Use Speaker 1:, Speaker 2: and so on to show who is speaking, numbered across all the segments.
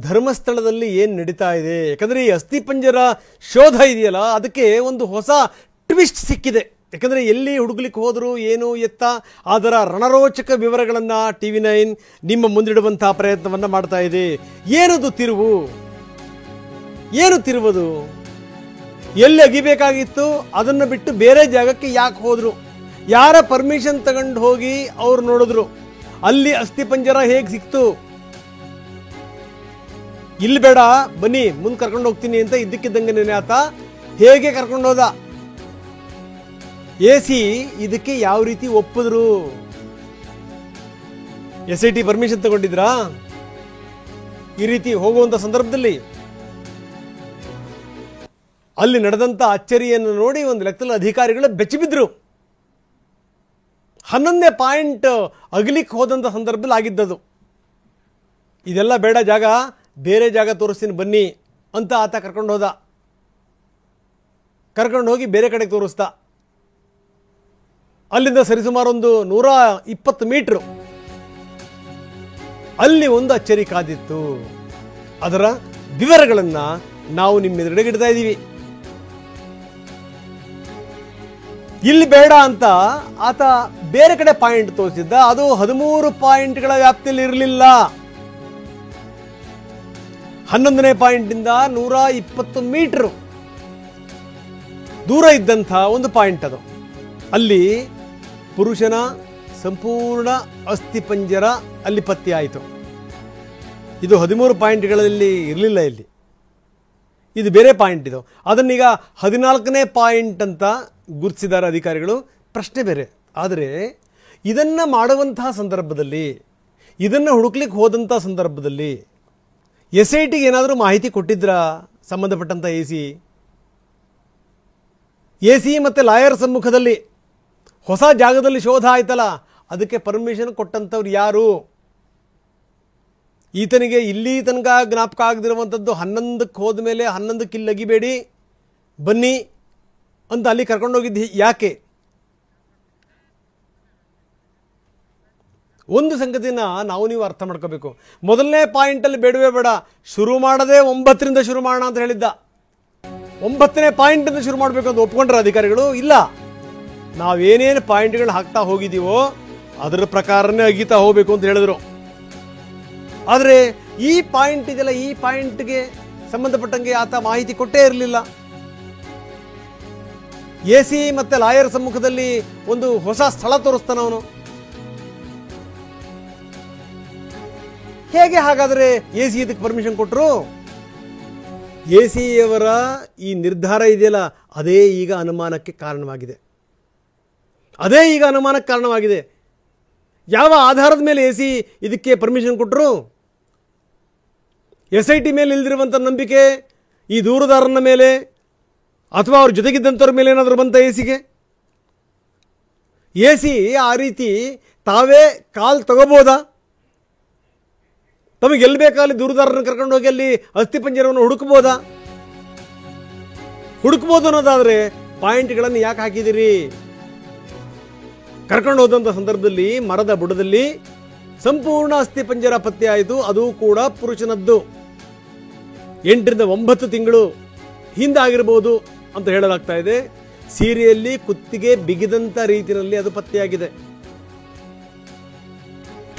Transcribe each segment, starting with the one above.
Speaker 1: ಧರ್ಮಸ್ಥಳದಲ್ಲಿ ಏನು ನಡೀತಾ ಇದೆ, ಯಾಕಂದರೆ ಈ ಅಸ್ಥಿಪಂಜರ ಶೋಧ ಇದೆಯಲ್ಲ ಅದಕ್ಕೆ ಒಂದು ಹೊಸ ಟ್ವಿಸ್ಟ್ ಸಿಕ್ಕಿದೆ. ಯಾಕಂದರೆ ಎಲ್ಲಿ ಹುಡುಗಲಿಕ್ಕೆ ಹೋದರೂ ಏನು ಎತ್ತ ಅದರ ರಣರೋಚಕ ವಿವರಗಳನ್ನು TV9 ನಿಮ್ಮ ಮುಂದಿಡುವಂಥ ಪ್ರಯತ್ನವನ್ನು ಮಾಡ್ತಾ ಇದೆ. ಏನದು ತಿರುವು, ಏನು ತಿರುವುದು, ಎಲ್ಲಿ ಅಗಿಬೇಕಾಗಿತ್ತು ಅದನ್ನು ಬಿಟ್ಟು ಬೇರೆ ಜಾಗಕ್ಕೆ ಯಾಕೆ ಹೋದರು, ಯಾರ ಪರ್ಮಿಷನ್ ತಗೊಂಡು ಹೋಗಿ ಅವ್ರು ನೋಡಿದ್ರು, ಅಲ್ಲಿ ಅಸ್ಥಿಪಂಜರ ಹೇಗೆ ಸಿಕ್ತು, ಇಲ್ಲಿ ಬೇಡ ಬನ್ನಿ ಮುಂದೆ ಕರ್ಕೊಂಡು ಹೋಗ್ತೀನಿ ಅಂತ ಇದ್ದಕ್ಕಿದ್ದಂಗೆ ನೆನೆ ಆತ ಹೇಗೆ ಕರ್ಕೊಂಡು ಹೋದ, AC ಇದಕ್ಕೆ ಯಾವ ರೀತಿ ಒಪ್ಪಿದ್ರು, SIT ಪರ್ಮಿಷನ್ ತಗೊಂಡಿದ್ರಾ ಈ ರೀತಿ ಹೋಗುವಂಥ ಸಂದರ್ಭದಲ್ಲಿ? ಅಲ್ಲಿ ನಡೆದಂಥ ಅಚ್ಚರಿಯನ್ನು ನೋಡಿ ಒಂದು ಲೆಕ್ಕದಲ್ಲಿ ಅಧಿಕಾರಿಗಳು ಬೆಚ್ಚಿಬಿದ್ರು. 11ನೇ ಪಾಯಿಂಟ್ ಅಗಲಿಕ್ಕೆ ಹೋದಂಥ ಸಂದರ್ಭದಲ್ಲಿ ಆಗಿದ್ದದು. ಇದೆಲ್ಲ ಬೇಡ ಜಾಗ, ಬೇರೆ ಜಾಗ ತೋರಿಸ್ತೀನಿ ಬನ್ನಿ ಅಂತ ಆತ ಕರ್ಕೊಂಡು ಹೋದ. ಕರ್ಕೊಂಡು ಹೋಗಿ ಬೇರೆ ಕಡೆಗೆ ತೋರಿಸ್ತಾ. ಅಲ್ಲಿಂದ ಸರಿಸುಮಾರು ಒಂದು 120 ಮೀಟ್ರು ಅಲ್ಲಿ ಒಂದು ಅಚ್ಚರಿ ಕಾದಿತ್ತು. ಅದರ ವಿವರಗಳನ್ನು ನಾವು ನಿಮ್ಮ ಎದುರುಗಡೆ ಇಡ್ತಾ ಇದ್ದೀವಿ. ಇಲ್ಲಿ ಬೇಡ ಅಂತ ಆತ ಬೇರೆ ಕಡೆ ಪಾಯಿಂಟ್ ತೋರಿಸಿದ್ದ. ಅದು 13 ಪಾಯಿಂಟ್ಗಳ ವ್ಯಾಪ್ತಿಯಲ್ಲಿ ಇರಲಿಲ್ಲ. 11ನೇ ಪಾಯಿಂಟಿಂದ 120 ಮೀಟರ್ ದೂರ ಇದ್ದಂಥ ಒಂದು ಪಾಯಿಂಟ್ ಅದು. ಅಲ್ಲಿ ಪುರುಷನ ಸಂಪೂರ್ಣ ಅಸ್ಥಿಪಂಜರ ಅಲ್ಲಿ ಪತ್ತೆ ಆಯಿತು. ಇದು 13 ಪಾಯಿಂಟ್ಗಳಲ್ಲಿ ಇರಲಿಲ್ಲ. ಇದು ಬೇರೆ ಪಾಯಿಂಟ್. ಇದು ಅದನ್ನೀಗ 14ನೇ ಪಾಯಿಂಟ್ ಅಂತ ಗುರುತಿಸಿದ್ದಾರೆ ಅಧಿಕಾರಿಗಳು. ಪ್ರಶ್ನೆ ಬೇರೆ. ಆದರೆ ಇದನ್ನು ಮಾಡುವಂತಹ ಸಂದರ್ಭದಲ್ಲಿ, ಇದನ್ನು ಹುಡುಕ್ಲಿಕ್ಕೆ ಹೋದಂಥ ಸಂದರ್ಭದಲ್ಲಿ SITಗೆ ಏನಾದರೂ ಮಾಹಿತಿ ಕೊಟ್ಟಿದ್ರಾ ಸಂಬಂಧಪಟ್ಟಂಥ AC ಮತ್ತು ಲಾಯರ್ ಸಮ್ಮುಖದಲ್ಲಿ ಹೊಸ ಜಾಗದಲ್ಲಿ ಶೋಧ ಆಯ್ತಲ್ಲ, ಅದಕ್ಕೆ ಪರ್ಮಿಷನ್ ಕೊಟ್ಟಂಥವ್ರು ಯಾರು? ಈತನಿಗೆ ಇಲ್ಲಿ ತನಕ ಜ್ಞಾಪಕ ಆಗದಿರುವಂಥದ್ದು 11ಕ್ಕೆ ಹೋದ ಮೇಲೆ 11ಕ್ಕೆ ಇಲ್ಲಿ ಅಗಿಬೇಡಿ ಬನ್ನಿ ಅಂತ ಅಲ್ಲಿ ಕರ್ಕೊಂಡೋಗಿದ್ದು ಯಾಕೆ? ಒಂದು ಸಂಗತಿನ ನಾವು ನೀವು ಅರ್ಥ ಮಾಡ್ಕೋಬೇಕು. ಮೊದಲನೇ ಪಾಯಿಂಟಲ್ಲಿ ಬೇಡವೇ ಬೇಡ, ಶುರು ಮಾಡದೆ 9ರಿಂದ ಶುರು ಮಾಡೋಣ ಅಂತ ಹೇಳಿದ್ದ. 9ನೇ ಪಾಯಿಂಟಿಂದ ಶುರು ಮಾಡಬೇಕು ಅಂತ ಒಪ್ಕೊಂಡ್ರೆ ಅಧಿಕಾರಿಗಳು ಇಲ್ಲ, ನಾವೇನೇನು ಪಾಯಿಂಟ್ಗಳು ಹಾಕ್ತಾ ಹೋಗಿದ್ದೀವೋ ಅದರ ಪ್ರಕಾರನೇ ಅಗಿತಾ ಹೋಗಬೇಕು ಅಂತ ಹೇಳಿದ್ರು. ಆದರೆ ಈ ಪಾಯಿಂಟ್ ಇದೆಯಲ್ಲ, ಈ ಪಾಯಿಂಟ್ಗೆ ಸಂಬಂಧಪಟ್ಟಂಗೆ ಆತ ಮಾಹಿತಿ ಕೊಟ್ಟೇ ಇರಲಿಲ್ಲ. AC ಮತ್ತು ಲಾಯರ್ ಸಮ್ಮುಖದಲ್ಲಿ ಒಂದು ಹೊಸ ಸ್ಥಳ ತೋರಿಸ್ತಾನವನು. ಹೇಗೆ ಹಾಗಾದರೆ AC ಇದಕ್ಕೆ ಪರ್ಮಿಷನ್ ಕೊಟ್ಟರು? AC ಯವರ ಈ ನಿರ್ಧಾರ ಇದೆಯಲ್ಲ, ಅದೇ ಈಗ ಅನುಮಾನಕ್ಕೆ ಕಾರಣವಾಗಿದೆ. ಅದೇ ಈಗ ಅನುಮಾನಕ್ಕೆ ಕಾರಣವಾಗಿದೆ. ಯಾವ ಆಧಾರದ ಮೇಲೆ AC ಇದಕ್ಕೆ ಪರ್ಮಿಷನ್ ಕೊಟ್ಟರು? SIT ಮೇಲೆ ಇಲ್ದಿರುವಂಥ ನಂಬಿಕೆ ಈ ದೂರುದಾರನ ಮೇಲೆ ಅಥವಾ ಅವ್ರ ಜೊತೆಗಿದ್ದಂಥವ್ರ ಮೇಲೆ ಏನಾದರೂ ಬಂತ AC ಆ ರೀತಿ ತಾವೇ ಕಾಲ್ ತಗೋಬೋದಾ? ತಮಗೆ ಎಲ್ಲಿ ಬೇಕಾದಲ್ಲಿ ದೂರುದಾರರನ್ನು ಕರ್ಕೊಂಡು ಹೋಗಿ ಅಲ್ಲಿ ಅಸ್ಥಿಪಂಜರವನ್ನು ಹುಡುಕಬಹುದಾ? ಹುಡುಕಬಹುದು ಅನ್ನೋದಾದರೆ ಪಾಯಿಂಟ್ಗಳನ್ನು ಯಾಕೆ ಹಾಕಿದಿರಿ? ಕರ್ಕೊಂಡು ಹೋದಂಥ ಸಂದರ್ಭದಲ್ಲಿ ಮರದ ಬುಡದಲ್ಲಿ ಸಂಪೂರ್ಣ ಅಸ್ಥಿಪಂಜರ ಪತ್ತೆ ಆಯಿತು. ಅದು ಕೂಡ ಪುರುಷನದ್ದು. 8ರಿಂದ 9 ತಿಂಗಳು ಹಿಂದಾಗಿರ್ಬೋದು ಅಂತ ಹೇಳಲಾಗ್ತಾ ಇದೆ. ಸೀರೆಯಲ್ಲಿ ಕುತ್ತಿಗೆ ಬಿಗಿದಂಥ ರೀತಿಯಲ್ಲಿ ಅದು ಪತ್ತೆಯಾಗಿದೆ.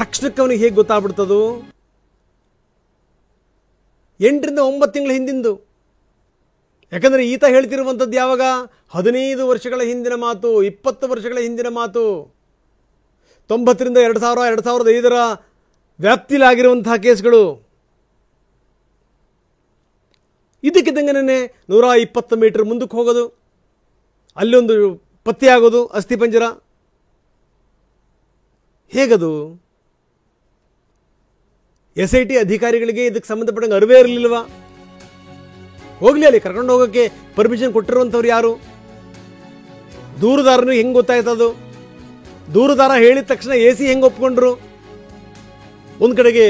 Speaker 1: ತಕ್ಷಣಕ್ಕೆ ಅವನಿಗೆ ಹೇಗೆ ಗೊತ್ತಾಗ್ಬಿಡ್ತದು? 8ರಿಂದ 9 ತಿಂಗಳ ಹಿಂದಿಂದು. ಯಾಕಂದರೆ ಈತ ಹೇಳ್ತಿರುವಂಥದ್ದು ಯಾವಾಗ? 15 ವರ್ಷಗಳ ಹಿಂದಿನ ಮಾತು, 20 ವರ್ಷಗಳ ಹಿಂದಿನ ಮಾತು. 90ರಿಂದ 2000, 2005ರ ವ್ಯಾಪ್ತಿಲಾಗಿರುವಂತಹ ಕೇಸ್ಗಳು. ಇದಕ್ಕಿದ್ದಂಗೆ 120 ಮೀಟರ್ ಮುಂದಕ್ಕೆ ಹೋಗೋದು, ಅಲ್ಲೊಂದು ಪತ್ತೆಯಾಗೋದು ಅಸ್ಥಿಪಂಜರ. ಹೇಗದು? SIT ಅಧಿಕಾರಿಗಳಿಗೆ ಇದಕ್ಕೆ ಸಂಬಂಧಪಟ್ಟಂಗೆ ಅರಿವೇ ಇರಲಿಲ್ವಾ? ಹೋಗ್ಲಿ, ಅಲ್ಲಿ ಕರ್ಕೊಂಡು ಹೋಗೋಕ್ಕೆ ಪರ್ಮಿಷನ್ ಕೊಟ್ಟಿರುವಂಥವ್ರು ಯಾರು? ದೂರುದಾರನಿಗೆ ಹೆಂಗೆ ಗೊತ್ತಾಯ್ತದು? ದೂರುದಾರ ಹೇಳಿದ ತಕ್ಷಣ AC ಹೆಂಗೆ ಒಪ್ಕೊಂಡ್ರು? ಒಂದು ಕಡೆಗೆ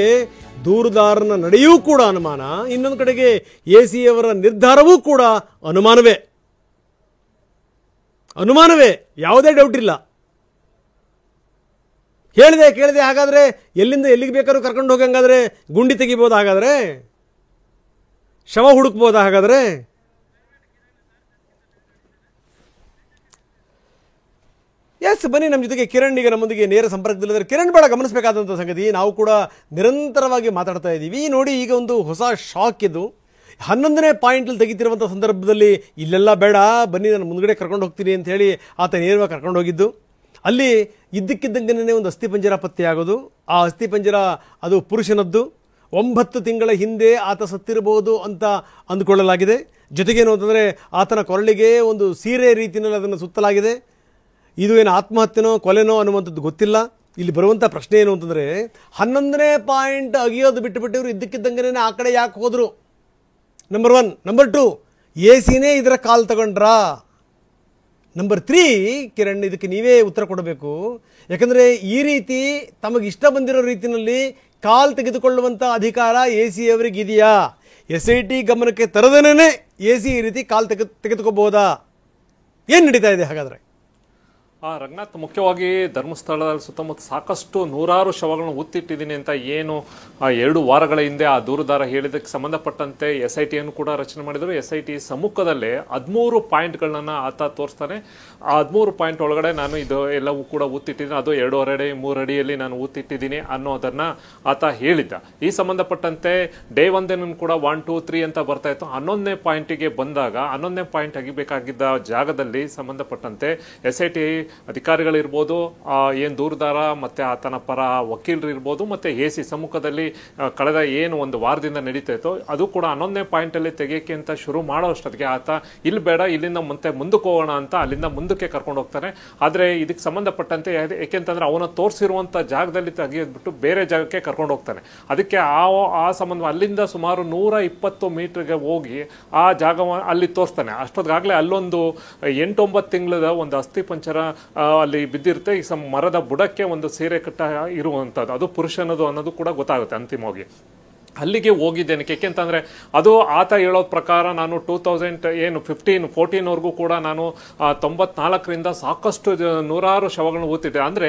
Speaker 1: ದೂರುದಾರನ ನಡೆಯೂ ಕೂಡ ಅನುಮಾನ, ಇನ್ನೊಂದು ಕಡೆಗೆ AC ಅವರ ನಿರ್ಧಾರವೂ ಕೂಡ ಅನುಮಾನವೇ. ಯಾವುದೇ ಡೌಟ್ ಇಲ್ಲ. ಹೇಳಿದೆ ಕೇಳಿದೆ, ಹಾಗಾದರೆ ಎಲ್ಲಿಂದ ಎಲ್ಲಿಗೆ ಬೇಕಾದ್ರೂ ಕರ್ಕೊಂಡು ಹೋಗಂಗಾದ್ರೆ ಗುಂಡಿ ತೆಗಿಬೋದು. ಹಾಗಾದರೆ ಶವ ಹುಡುಕ್ಬೋದಾ ಹಾಗಾದರೆ? ಎಸ್, ಬನ್ನಿ ನಮ್ಮ ಜೊತೆಗೆ ಕಿರಣ್ ಈಗ ನಮ್ಮೊಂದಿಗೆ ನೇರ ಸಂಪರ್ಕದಲ್ಲಿದ್ದಾರೆ. ಕಿರಣ್ ಭಾಳ ಗಮನಿಸಬೇಕಾದಂಥ ಸಂಗತಿ, ನಾವು ಕೂಡ ನಿರಂತರವಾಗಿ ಮಾತಾಡ್ತಾ ಇದ್ದೀವಿ. ನೋಡಿ, ಈಗ ಒಂದು ಹೊಸ ಶಾಕ್ ಇದು. 11ನೇ ಪಾಯಿಂಟಲ್ಲಿ ತೆಗಿತಿರುವಂಥ ಸಂದರ್ಭದಲ್ಲಿ ಇಲ್ಲೆಲ್ಲ ಬೇಡ, ಬನ್ನಿ ನಾನು ಮುಂದ್ಗಡೆ ಕರ್ಕೊಂಡು ಹೋಗ್ತೀನಿ ಅಂತ ಹೇಳಿ ಆತ ನೇರವಾಗಿ ಕರ್ಕೊಂಡು ಹೋಗಿದ್ದು. ಅಲ್ಲಿ ಇದ್ದಕ್ಕಿದ್ದಂಗೆ ಒಂದು ಅಸ್ಥಿಪಂಜರ ಪತ್ತೆಯಾಗೋದು. ಆ ಅಸ್ಥಿಪಂಜರ ಅದು ಪುರುಷನದ್ದು. 9 ತಿಂಗಳ ಹಿಂದೆ ಆತ ಸತ್ತಿರಬಹುದು ಅಂತ ಅಂದುಕೊಳ್ಳಲಾಗಿದೆ. ಜೊತೆಗೇನು ಅಂತಂದರೆ ಆತನ ಕೊರಳಿಗೆ ಒಂದು ಸೀರೆ ರೀತಿಯಲ್ಲಿ ಅದನ್ನು ಸುತ್ತಲಾಗಿದೆ. ಇದು ಏನು ಆತ್ಮಹತ್ಯೆನೋ ಕೊಲೆನೋ ಅನ್ನುವಂಥದ್ದು ಗೊತ್ತಿಲ್ಲ. ಇಲ್ಲಿ ಬರುವಂಥ ಪ್ರಶ್ನೆ ಏನು ಅಂತಂದರೆ, 11ನೇ ಪಾಯಿಂಟ್ ಅಗಿಯೋದು ಬಿಟ್ಟುಬಿಟ್ಟು ಇವರು ಇದ್ದಕ್ಕಿದ್ದಂಗೆ ಆ ಕಡೆ ಯಾಕೆ ಹೋದರು? ನಂಬರ್ 1. ನಂಬರ್ 2, ಎಸಿನೇ ಇದರ ಕಾಲ್ ತಗೊಂಡ್ರಾ? ನಂಬರ್ 3, ಕಿರಣ್, ಇದಕ್ಕೆ ನೀವೇ ಉತ್ತರ ಕೊಡಬೇಕು. ಯಾಕಂದರೆ ಈ ರೀತಿ ತಮಗೆ ಇಷ್ಟ ಬಂದಿರೋ ರೀತಿಯಲ್ಲಿ ಕಾಲ್ ತೆಗೆದುಕೊಳ್ಳುವಂಥ ಅಧಿಕಾರ ಎಸಿ ಅವರಿಗಿದೆಯಾ? SIT ಗಮನಕ್ಕೆ ತರದೇನೆ ಎಸಿ ಈ ರೀತಿ ಕಾಲ್ ತೆಗೆದುಕೋಬಹುದಾ? ಏನು ನಡೀತಾ ಇದೆ ಹಾಗಾದರೆ?
Speaker 2: ರಂಗನಾಥ್, ಮುಖ್ಯವಾಗಿ ಧರ್ಮಸ್ಥಳದ ಸುತ್ತಮುತ್ತ ಸಾಕಷ್ಟು ನೂರಾರು ಶವಗಳನ್ನು ಉತ್ತಿಟ್ಟಿದ್ದೀನಿ ಅಂತ ಏನು 2 ವಾರಗಳ ಹಿಂದೆ ಆ ದೂರುದಾರ ಹೇಳಿದಕ್ಕೆ ಸಂಬಂಧಪಟ್ಟಂತೆ SIT ಅನ್ನು ಕೂಡ ರಚನೆ ಮಾಡಿದರು. SIT ಸಮ್ಮುಖದಲ್ಲೇ 13 ಪಾಯಿಂಟ್ಗಳನ್ನ ಆತ ತೋರಿಸ್ತಾನೆ. ಆ 13 ಪಾಯಿಂಟ್ ಒಳಗಡೆ ನಾನು ಇದು ಎಲ್ಲವೂ ಕೂಡ ಉತ್ತಿಟ್ಟಿದ್ದೀನಿ, ಅದು 2.5 ಅಡಿ 3 ಅಡಿಯಲ್ಲಿ ನಾನು ಉತ್ತಿಟ್ಟಿದ್ದೀನಿ ಅನ್ನೋದನ್ನ ಆತ ಹೇಳಿದ್ದ. ಈ ಸಂಬಂಧಪಟ್ಟಂತೆ ಡೇ 1 ಕೂಡ 1, 2, 3 ಅಂತ ಬರ್ತಾ ಇತ್ತು. 11ನೇ ಪಾಯಿಂಟಿಗೆ ಬಂದಾಗ 11ನೇ ಪಾಯಿಂಟ್ ಆಗಿಬೇಕಾಗಿದ್ದ ಜಾಗದಲ್ಲಿ ಸಂಬಂಧಪಟ್ಟಂತೆ SIT ಅಧಿಕಾರಿಗಳಿರ್ಬೋದು, ಏನು ದೂರುದಾರ ಮತ್ತೆ ಆತನ ಪರ ವಕೀಲರು ಇರ್ಬೋದು, ಮತ್ತೆ ಎಸಿ ಸಮ್ಮುಖದಲ್ಲಿ ಕಳೆದ ಏನು 1 ವಾರದಿಂದ ನಡೀತಾ ಇತ್ತು ಅದು ಕೂಡ 11ನೇ ಪಾಯಿಂಟಲ್ಲಿ ತೆಗೆಯಕ್ಕೆ ಅಂತ ಶುರು ಮಾಡೋ ಅಷ್ಟೊತ್ತಿಗೆ ಆತ ಇಲ್ಲಿ ಬೇಡ, ಇಲ್ಲಿಂದ ಮತ್ತೆ ಮುಂದಕ್ಕೆ ಹೋಗೋಣ ಅಂತ ಅಲ್ಲಿಂದ ಮುಂದಕ್ಕೆ ಕರ್ಕೊಂಡು ಹೋಗ್ತಾನೆ. ಆದರೆ ಇದಕ್ಕೆ ಸಂಬಂಧಪಟ್ಟಂತೆ ಯಾಕೆಂತಂದ್ರೆ ಅವನ ತೋರಿಸಿರುವಂಥ ಜಾಗದಲ್ಲಿ ತೆಗೆದ್ಬಿಟ್ಟು ಬೇರೆ ಜಾಗಕ್ಕೆ ಕರ್ಕೊಂಡು ಹೋಗ್ತಾನೆ. ಅದಕ್ಕೆ ಆ ಸಂಬಂಧ ಅಲ್ಲಿಂದ ಸುಮಾರು 120 ಮೀಟರ್ಗೆ ಹೋಗಿ ಆ ಜಾಗ ಅಲ್ಲಿ ತೋರಿಸ್ತಾನೆ. ಅಷ್ಟೊತ್ತಿಗಾಗಲೇ ಅಲ್ಲೊಂದು 8-9 ತಿಂಗಳದ ಒಂದು ಅಸ್ಥಿಪಂಜರ ಅಲ್ಲಿ ಬಿದ್ದಿರುತ್ತೆ. ಈ ಮರದ ಬುಡಕ್ಕೆ ಒಂದು ಸೀರೆ ಕಟ್ಟ ಇರುವಂಥದ್ದು, ಅದು ಪುರುಷನದು ಅನ್ನೋದು ಕೂಡ ಗೊತ್ತಾಗುತ್ತೆ ಅಂತಿಮವಾಗಿ. ಅಲ್ಲಿಗೆ ಹೋಗಿದ್ದೇನೆ. ಯಾಕೆಂತಂದರೆ ಅದು ಆತ ಹೇಳೋದ ಪ್ರಕಾರ ನಾನು 2014 ಕೂಡ ನಾನು 94ರಿಂದ ಸಾಕಷ್ಟು ನೂರಾರು ಶವಗಳನ್ನು ಓದ್ತಿದ್ದೆ. ಅಂದರೆ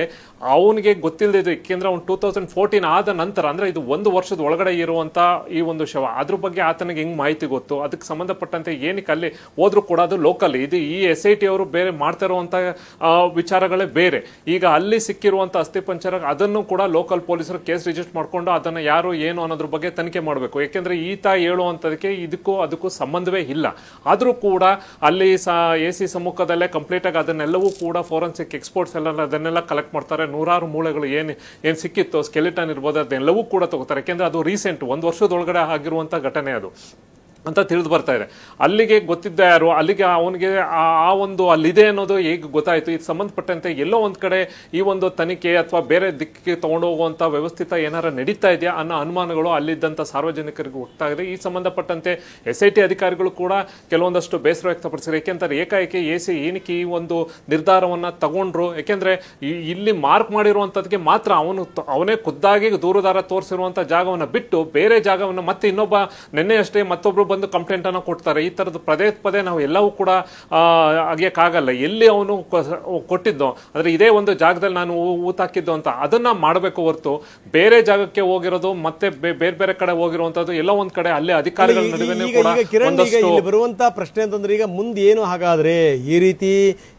Speaker 2: ಅವನಿಗೆ ಗೊತ್ತಿಲ್ಲದಿದ್ದು, ಏಕೆಂದರೆ ಅವ್ನು 2014 ಆದ ನಂತರ, ಅಂದರೆ ಇದು 1 ವರ್ಷದ ಒಳಗಡೆ ಇರುವಂಥ ಈ ಒಂದು ಶವ, ಅದ್ರ ಬಗ್ಗೆ ಆತನಿಗೆ ಹೆಂಗೆ ಮಾಹಿತಿ ಗೊತ್ತು? ಅದಕ್ಕೆ ಸಂಬಂಧಪಟ್ಟಂತೆ ಏನಕ್ಕೆ ಅಲ್ಲಿ ಹೋದ್ರೂ ಕೂಡ ಅದು ಲೋಕಲ್, ಇದು ಈ SIT ಅವರು ಬೇರೆ ಮಾಡ್ತಾ ಇರುವಂಥ ವಿಚಾರಗಳೇ ಬೇರೆ. ಈಗ ಅಲ್ಲಿ ಸಿಕ್ಕಿರುವಂಥ ಅಸ್ಥಿಪಂಜರ ಅದನ್ನು ಕೂಡ ಲೋಕಲ್ ಪೊಲೀಸರು ಕೇಸ್ ರಿಜಿಸ್ಟರ್ ಮಾಡಿಕೊಂಡು ಅದನ್ನು ಯಾರು ಏನು ಅನ್ನೋದ್ರ ಬಗ್ಗೆ ತನಿಖೆ ಮಾಡಬೇಕು. ಯಾಕೆಂದ್ರೆ ಈತ ಹೇಳುವಂಥದಕ್ಕೆ ಅದಕ್ಕೂ ಸಂಬಂಧವೇ ಇಲ್ಲ. ಆದರೂ ಕೂಡ ಅಲ್ಲಿ ಎಸಿ ಸಮ್ಮುಖದಲ್ಲೇ ಕಂಪ್ಲೀಟ್ ಆಗಿ ಅದನ್ನೆಲ್ಲವೂ ಕೂಡ ಫೋರೆನ್ಸಿಕ್ ಎಕ್ಸ್ಪರ್ಟ್ಸ್ ಎಲ್ಲ ಅದನ್ನೆಲ್ಲ ಕಲೆಕ್ಟ್ ಮಾಡ್ತಾರೆ. ನೂರಾರು ಮೂಳೆಗಳು ಏನು ಸಿಕ್ಕಿತ್ತು, ಸ್ಕೆಲಿಟನ್ ಇರ್ಬೋದು, ಅದನ್ನೆಲ್ಲವೂ ಕೂಡ ತಗೋತಾರೆ. ಯಾಕೆಂದ್ರೆ ಅದು ರೀಸೆಂಟ್ 1 ವರ್ಷದೊಳಗಡೆ ಆಗಿರುವಂಥ ಘಟನೆ ಅದು ಅಂತ ತಿಳಿದು ಬರ್ತಾ ಇದೆ. ಅಲ್ಲಿಗೆ ಗೊತ್ತಿದ್ದ ಯಾರು, ಅಲ್ಲಿಗೆ ಅವನಿಗೆ ಆ ಒಂದು ಅಲ್ಲಿದೆ ಅನ್ನೋದು ಹೇಗೆ ಗೊತ್ತಾಯಿತು? ಇದು ಸಂಬಂಧಪಟ್ಟಂತೆ ಎಲ್ಲೋ ಒಂದು ಕಡೆ ಈ ಒಂದು ತನಿಖೆ ಅಥವಾ ಬೇರೆ ದಿಕ್ಕಿಗೆ ತಗೊಂಡು ಹೋಗುವಂಥ ವ್ಯವಸ್ಥಿತ ಏನಾರ ನಡೀತಾ ಇದೆಯಾ ಅನ್ನೋ ಅನುಮಾನಗಳು ಅಲ್ಲಿದ್ದಂಥ ಸಾರ್ವಜನಿಕರಿಗೆ ಹುಟ್ಟಾಗಿದೆ. ಈ ಸಂಬಂಧಪಟ್ಟಂತೆ SIT ಅಧಿಕಾರಿಗಳು ಕೂಡ ಕೆಲವೊಂದಷ್ಟು ಬೇಸರ ವ್ಯಕ್ತಪಡಿಸಿದ್ದಾರೆ. ಏಕೆಂದರೆ ಏಕಾಏಕಿ ಎಸಿ ಏನಕ್ಕೆ ಈ ಒಂದು ನಿರ್ಧಾರವನ್ನು ತಗೊಂಡ್ರು? ಯಾಕೆಂದರೆ ಇಲ್ಲಿ ಮಾರ್ಕ್ ಮಾಡಿರುವಂಥದ್ದಕ್ಕೆ ಮಾತ್ರ ಅವನೇ ಖುದ್ದಾಗಿ ದೂರುದಾರ ತೋರಿಸಿರುವಂಥ ಜಾಗವನ್ನು ಬಿಟ್ಟು ಬೇರೆ ಜಾಗವನ್ನು ಮತ್ತೆ ಇನ್ನೊಬ್ಬ ನಿನ್ನೆ ಅಷ್ಟೇ ಮತ್ತೊಬ್ಬರು ಬಂದು ಕಂಪ್ಲೇಂಟ್ ಅನ್ನು ಕೊಡ್ತಾರೆ. ಈ ತರದ ಪದೇ ನಾವು ಎಲ್ಲವೂ ಕೂಡ ಅಗಿಯಕ್ಕಾಗಲ್ಲ. ಎಲ್ಲಿ ಅವನು ಕೊಟ್ಟಿದ್ದೋ ಅಂದ್ರೆ ಇದೇ ಒಂದು ಜಾಗದಲ್ಲಿ ನಾನು ಊತಾಕಿದ್ದು ಅಂತ ಅದನ್ನ ಮಾಡಬೇಕು ಹೊರತು ಬೇರೆ ಜಾಗಕ್ಕೆ ಹೋಗಿರೋದು ಮತ್ತೆ ಬೇರೆ ಕಡೆ ಹೋಗಿರುವಂತದ್ದು ಎಲ್ಲೋ ಒಂದ್ ಕಡೆ ಅಲ್ಲಿ ಅಧಿಕಾರಿಗಳ ನಡುವೆ ಕೂಡ
Speaker 1: ಬರುವಂತ ಪ್ರಶ್ನೆ ಅಂತಂದ್ರೆ, ಈಗ ಮುಂದೆ ಏನು ಹಾಗಾದ್ರೆ ಈ ರೀತಿ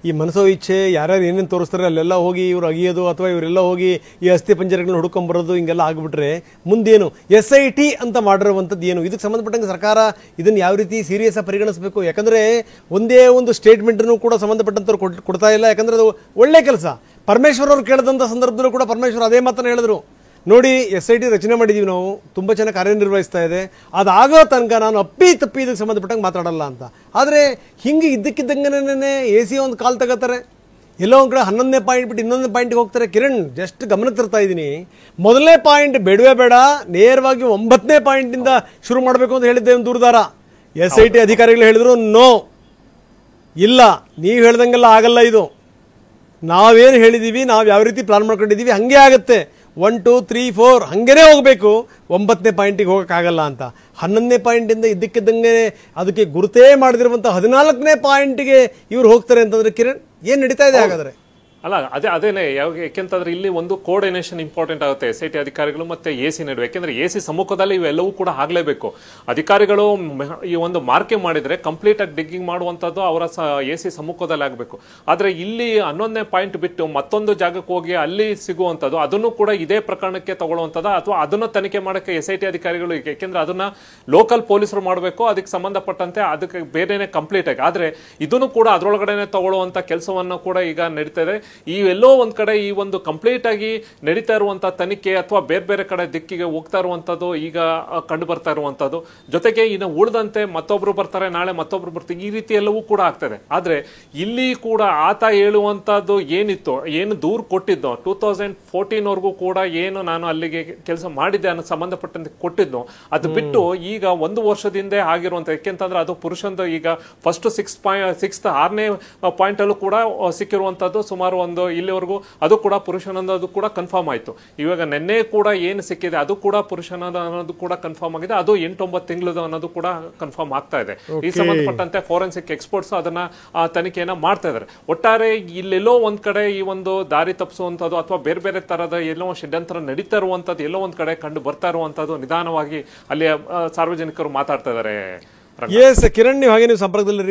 Speaker 1: ಈ ಮನಸೋ ಇಚ್ಛೆ ಯಾರ್ಯಾರು ಏನೇನು ತೋರಿಸ್ತಾರೆ ಅಲ್ಲೆಲ್ಲ ಹೋಗಿ ಇವ್ರು ಅಗಿಯೋದು ಅಥವಾ ಇವರೆಲ್ಲ ಹೋಗಿ ಈ ಅಸ್ಥಿ ಪಂಜರಗಳನ್ನ ಹುಡ್ಕೊಂಡ್ಬರೋದು ಹಿಂಗೆಲ್ಲ ಆಗ್ಬಿಟ್ರೆ ಮುಂದೇನು? SIT ಅಂತ ಮಾಡಿರುವಂಥದ್ದು ಏನು? ಇದಕ್ಕೆ ಸಂಬಂಧಪಟ್ಟಂಗೆ ಸರ್ಕಾರ ಇದನ್ನು ಯಾವ ರೀತಿ ಸೀರಿಯಸ್ ಆಗಿ ಪರಿಗಣಿಸಬೇಕು? ಯಾಕಂದರೆ ಒಂದೇ ಒಂದು ಸ್ಟೇಟ್ಮೆಂಟನ್ನು ಕೂಡ ಸಂಬಂಧಪಟ್ಟಂಥವ್ರು ಕೊಡ್ತಾ ಇಲ್ಲ. ಯಾಕಂದರೆ ಅದು ಒಳ್ಳೆ ಕೆಲಸ. ಪರಮೇಶ್ವರ್ ಅವರು ಕೇಳಿದಂಥ ಸಂದರ್ಭದಲ್ಲೂ ಕೂಡ ಪರಮೇಶ್ವರ್ ಅದೇ ಮಾತನ್ನು ಹೇಳಿದ್ರು. ನೋಡಿ, SIT ರಚನೆ ಮಾಡಿದ್ದೀವಿ, ನಾವು ತುಂಬ ಚೆನ್ನಾಗಿ ಕಾರ್ಯನಿರ್ವಹಿಸ್ತಾ ಇದೆ, ಅದಾಗೋ ತನಕ ನಾನು ತಪ್ಪಿ ಇದಕ್ಕೆ ಸಂಬಂಧಪಟ್ಟಂಗೆ ಮಾತಾಡಲ್ಲ ಅಂತ. ಆದರೆ ಹಿಂಗೆ ಇದ್ದಕ್ಕಿದ್ದಂಗೆ ಎಸಿ ಒಂದು ಕಾಲ್ ತಗೋತಾರೆ. ಎಲ್ಲೋ ಒಂದು ಕಡೆ 11ನೇ ಪಾಯಿಂಟ್ ಬಿಟ್ಟು ಇನ್ನೊಂದು ಪಾಯಿಂಟ್ಗೆ ಹೋಗ್ತಾರೆ. ಕಿರಣ್, ಜಸ್ಟ್ ಗಮನ ತರ್ತಾ ಇದ್ದೀನಿ, ಮೊದಲನೇ ಪಾಯಿಂಟ್ ಬೇಡವೇ ಬೇಡ, ನೇರವಾಗಿ 9ನೇ ಪಾಯಿಂಟಿಂದ ಶುರು ಮಾಡಬೇಕು ಅಂತ ಹೇಳಿದ್ದೆ ಒಂದು ದೂರುದಾರ. SIT ಅಧಿಕಾರಿಗಳು ಹೇಳಿದ್ರು ನೋ, ಇಲ್ಲ, ನೀವು ಹೇಳ್ದಂಗೆಲ್ಲ ಆಗಲ್ಲ, ಇದು ನಾವೇನು ಹೇಳಿದ್ದೀವಿ, ನಾವು ಯಾವ ರೀತಿ ಪ್ಲಾನ್ ಮಾಡ್ಕೊಂಡಿದ್ದೀವಿ ಹಂಗೆ ಆಗುತ್ತೆ, 1, 2, 3, 4 ಹಂಗೇನೆ ಹೋಗಬೇಕು, 9ನೇ ಪಾಯಿಂಟಿಗೆ ಹೋಗೋಕ್ಕಾಗಲ್ಲ ಅಂತ. 11ನೇ ಪಾಯಿಂಟಿಂದ ಇದ್ದಕ್ಕಿದ್ದಂಗೆ ಅದಕ್ಕೆ ಗುರುತೇ ಮಾಡದಿರುವಂಥ 14ನೇ ಪಾಯಿಂಟಿಗೆ ಇವ್ರು ಹೋಗ್ತಾರೆ ಅಂತಂದ್ರೆ ಕಿರಣ್, ಏನು ನಡೀತಾ ಇದೆ ಹಾಗಾದರೆ?
Speaker 2: ಅಲ್ಲ ಅದೇನೆ ಯಾಕೆಂತಂದ್ರೆ ಇಲ್ಲಿ ಒಂದು ಕೋಆರ್ಡಿನೇಷನ್ ಇಂಪಾರ್ಟೆಂಟ್ ಆಗುತ್ತೆ SIT ಅಧಿಕಾರಿಗಳು ಮತ್ತೆ AC ನಡುವೆ. ಯಾಕೆಂದ್ರೆ AC ಸಮ್ಮುಖದಲ್ಲಿ ಇವೆಲ್ಲವೂ ಕೂಡ ಆಗ್ಲೇಬೇಕು. ಅಧಿಕಾರಿಗಳು ಈ ಒಂದು ಮಾರ್ಕೆ ಮಾಡಿದ್ರೆ ಕಂಪ್ಲೀಟ್ ಆಗಿ ಡಿಗ್ಗಿಂಗ್ ಮಾಡುವಂತದ್ದು ಅವರ AC ಸಮ್ಮುಖದಲ್ಲಿ ಆಗಬೇಕು. ಆದ್ರೆ ಇಲ್ಲಿ 11ನೇ ಪಾಯಿಂಟ್ ಬಿಟ್ಟು ಮತ್ತೊಂದು ಜಾಗಕ್ಕೆ ಹೋಗಿ ಅಲ್ಲಿ ಸಿಗುವಂತದ್ದು ಅದನ್ನು ಕೂಡ ಇದೇ ಪ್ರಕರಣಕ್ಕೆ ತಗೊಳ್ಳುವಂತದ್ದು ಅಥವಾ ಅದನ್ನ ತನಿಖೆ ಮಾಡಕ್ಕೆ SIT ಅಧಿಕಾರಿಗಳು, ಯಾಕೆಂದ್ರೆ ಅದನ್ನ ಲೋಕಲ್ ಪೊಲೀಸರು ಮಾಡಬೇಕು, ಅದಕ್ಕೆ ಸಂಬಂಧಪಟ್ಟಂತೆ ಅದಕ್ಕೆ ಬೇರೆನೆ ಕಂಪ್ಲೀಟ್ ಆಗಿ. ಆದ್ರೆ ಇದನ್ನು ಕೂಡ ಅದರೊಳಗಡೆನೆ ತಗೊಳ್ಳುವಂತ ಕೆಲಸವನ್ನು ಕೂಡ ಈಗ ನಡೀತಾ ಇದೆ. ಈ ಎಲ್ಲೋ ಒಂದ್ ಕಡೆ ಈ ಒಂದು ಕಂಪ್ಲೀಟ್ ಆಗಿ ನಡೀತಾ ಇರುವಂತಹ ತನಿಖೆ ಅಥವಾ ಬೇರೆ ಬೇರೆ ಕಡೆ ದಿಕ್ಕಿಗೆ ಹೋಗ್ತಾ ಇರುವಂತದ್ದು ಈಗ ಕಂಡು ಬರ್ತಾ ಇರುವಂತದ್ದು. ಜೊತೆಗೆ ಇನ್ನು ಉಳಿದಂತೆ ಮತ್ತೊಬ್ರು ಬರ್ತಾರೆ, ನಾಳೆ ಮತ್ತೊಬ್ರು ಬರ್ತಾರೆ, ಈ ರೀತಿ ಎಲ್ಲವೂ ಕೂಡ ಆಗ್ತದೆ. ಆದ್ರೆ ಇಲ್ಲಿ ಕೂಡ ಆತ ಹೇಳುವಂತದ್ದು ಏನಿತ್ತು, ಏನು ದೂರು ಕೊಟ್ಟಿದ್ದು 2014 ವರ್ಗೂ ಕೂಡ ಏನು ನಾನು ಅಲ್ಲಿಗೆ ಕೆಲಸ ಮಾಡಿದ್ದೆ ಅನ್ನೋ ಸಂಬಂಧಪಟ್ಟಂತೆ ಕೊಟ್ಟಿದ್ನು, ಅದು ಬಿಟ್ಟು ಈಗ 1 ವರ್ಷದಿಂದ ಆಗಿರುವಂತ, ಯಾಕೆಂತಂದ್ರೆ ಅದು ಪುರುಷಂದು ಈಗ ಫಸ್ಟ್ 6ನೇ ಪಾಯಿಂಟ್ ಅಲ್ಲೂ ಕೂಡ ಸಿಕ್ಕಿರುವಂತದ್ದು ಸುಮಾರು ಒಂದು ಇಲ್ಲಿವರೆಗೂ ಅದು ಕೂಡ ಪುರುಷನದು ಕೂಡ ಕನ್ಫರ್ಮ್ ಆಯ್ತು. ಇವಾಗ ನಿನ್ನೆ ಕೂಡ ಏನು ಸಿಕ್ಕಿದೆ ಅದು ಕೂಡ ಪುರುಷನದ ಅನ್ನೋದು ಕೂಡ ಕನ್ಫರ್ಮ್ ಆಗಿದೆ. ಅದು 8-9 ತಿಂಗಳದ ಅನ್ನೋದು ಕೂಡ ಕನ್ಫರ್ಮ್ ಆಗ್ತಾ ಇದೆ. ಈ ಸಂಬಂಧಪಟ್ಟಂತೆ ಫೋರೆನ್ಸಿಕ್ ಎಕ್ಸ್ಪರ್ಟ್ಸ್ ಅದನ್ನ ತನಿಖೆಯನ್ನ ಮಾಡ್ತಾ ಇದ್ದಾರೆ. ಒಟ್ಟಾರೆ ಇಲ್ಲೆಲ್ಲೋ ಒಂದ್ ಕಡೆ ಈ ಒಂದು ದಾರಿ ತಪ್ಪಿಸುವಂತದ್ದು ಅಥವಾ ಬೇರೆ ಬೇರೆ ತರದ ಎಲ್ಲೋ ಷಡ್ಯಂತ್ರ ನಡೀತಾ ಇರುವಂತದ್ದು ಎಲ್ಲೋ ಒಂದ್ ಕಡೆ ಕಂಡು ಬರ್ತಾ ಇರುವಂತದ್ದು ನಿಧಾನವಾಗಿ ಅಲ್ಲಿ ಸಾರ್ವಜನಿಕರು ಮಾತಾಡ್ತಾ ಇದ್ದಾರೆ.
Speaker 1: ಕಿರಣ್, ನೀವು ಹಾಗೆ ನೀವು ಸಂಪರ್ಕದಲ್ಲಿ